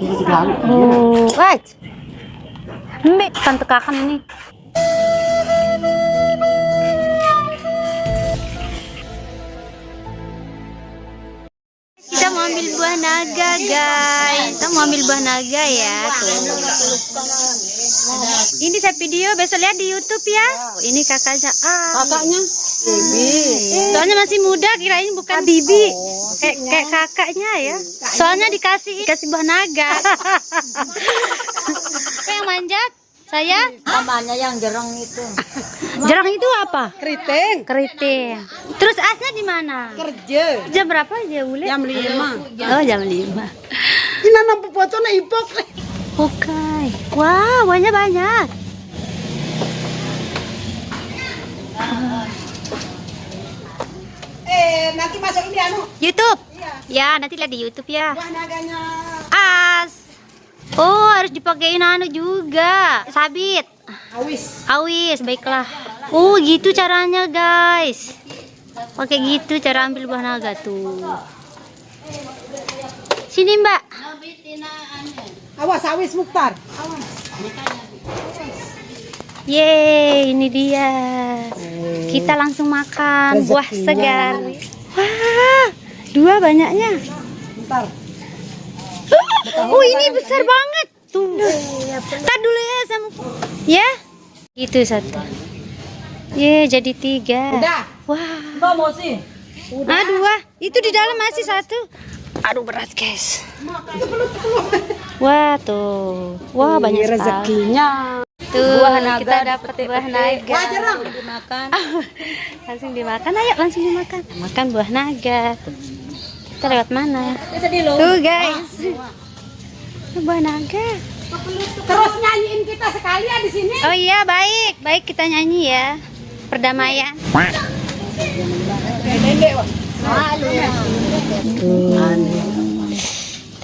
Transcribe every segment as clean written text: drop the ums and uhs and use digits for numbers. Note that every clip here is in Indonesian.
Oh, right. Mbak, kan tekakan ini. Kita mau ambil buah naga, guys. Kita mau ambil buah naga ya. Tuh. Ini saya video, besok lihat di YouTube ya. Ini kakaknya. Kakaknya Bibi. Soalnya masih muda, kirain bukan Bibi. Kayak kakaknya ya. Soalnya dikasih buah naga. Apa yang manjat? Saya? Namanya yang jereng itu. Jerang itu apa? Keriting. Keriting. Terus asnya di mana? Kerja. Jam berapa dia boleh? Jam 5. Oh, jam 5. Ini nampu pocone ipok. Oke. Wah, buahnya banyak. Nanti masuk ini anu. YouTube. Iya. Ya, nanti lihat di YouTube ya. Buah naganya. As. Oh, harus dipakein anu juga. Sabit. Awis. Awis, baiklah. Oh, gitu caranya, guys. Pakai gitu cara ambil buah naga tuh. Sini, Mbak. Awas awis Mukhtar. Yeay, ini dia. Kita langsung makan buah segar. Wah, 2 banyaknya. Bentar. Oh, ini besar banget. Tuh. Tar dulu ya sama. Ya. Itu 1. Ye, jadi 3. Udah. Wah. Enggak mau sih. Ah, 2. Itu di dalam masih 1. Aduh, berat, guys. Wah, tuh. Wah, banyak sekali. Rezekinya. Tuh, kita dapat buah naga. Wah, jerang. Dimakan. Langsung dimakan, ayo langsung dimakan. Makan buah naga. Tuh. Kita lewat mana? Tuh, guys. Buah naga. Terus nyanyiin kita sekali ya di sini. Oh iya, baik. Baik, kita nyanyi ya. Perdamaian.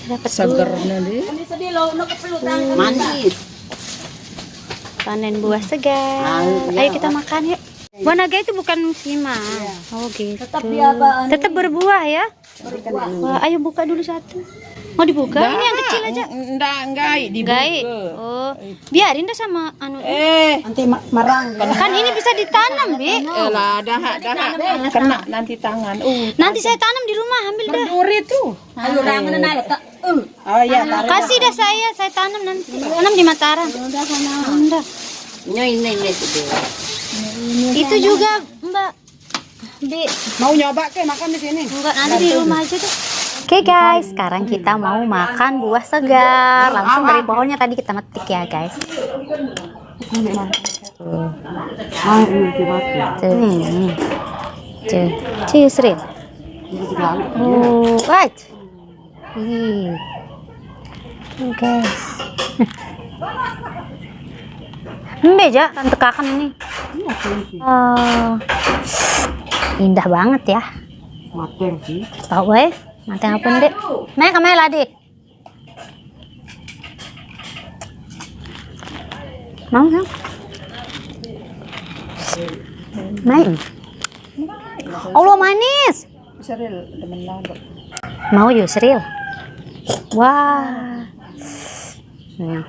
Dapat Segernya deh. Manis. panen buah segar. Ayo kita makan yuk. Buah naga itu bukan musiman. Oh gitu. Tetap berbuah ya. Wah, ayo buka dulu 1. Mau dibuka? Ini yang kecil aja. Enggak, Gai. Oh, biarin dah sama anu. Nanti marang. Kan ini bisa ditanam, Bi. Elah, dah. Kena nanti tangan. Nanti saya tanam di rumah, ambil dah. Duri tuh. Ayo rangan tak. Oh iya, taruh. Kasih dah saya tanam nanti. Tanam di Mataram. Udah. Ini Itu juga, Mbak. Bi. mau nyoba ke makan di sini? Enggak, nanti di rumah aja deh. Oke guys, sekarang kita mau makan buah segar. Langsung dari pohonnya tadi kita metik ya guys. Cisrin. Oh, right. Guys. Beja, kan tekakan ini. Indah banget ya. Mateng sih. Tahu mateng apa dek? Main kamera lah dek. Mau kan? Main. Allah manis. Seril temen lado. Mau Yusril. Wah. Nah,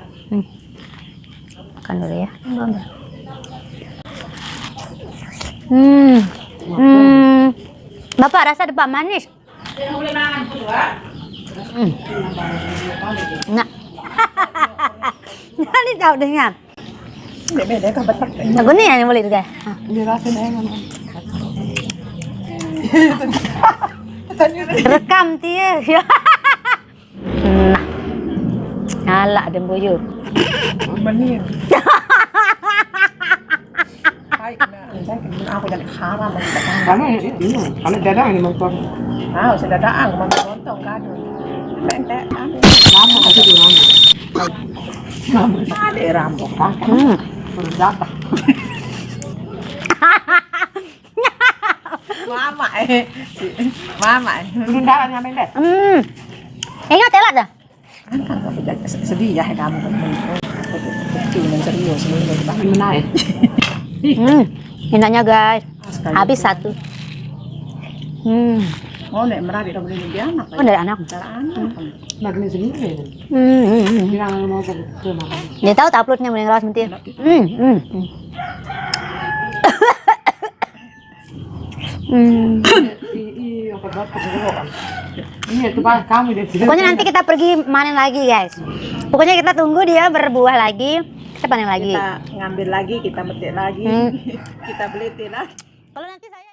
makan dulu ya. Bapak rasa depan manis. Nah. Ini tahu dengan. Beda kan betak. Aku nih yang boleh juga. Dirasain aja. Rekam dia. Nah. Ala ada boyo. Menir. Aku jadi haram karena dadang ini mangkok. Sudah dadang mangkok lontong kan. Ente lama kasih dulu lama. Ada rambut kan. Berdatang. Mama. Lundaran ngamen deh. Ingat telat dah. Sedih ya kamu. Kecil serius menaik. Enaknya guys. Habis 1. Oh, nek merah tidak boleh jadi anak. Oh, dari anak. Dari anak. Magni sendiri. Bilang mau ke makan. Dia tahu tak uploadnya mending rawas mentir. Iya, kebat kebelokan. Ini itu Pak, kamu deh. Pokoknya nanti kita pergi panen lagi, guys. Pokoknya kita tunggu dia berbuah lagi, kita panen lagi. Kita ngambil lagi, kita metik lagi, kita beliti lagi. Kalau nanti saya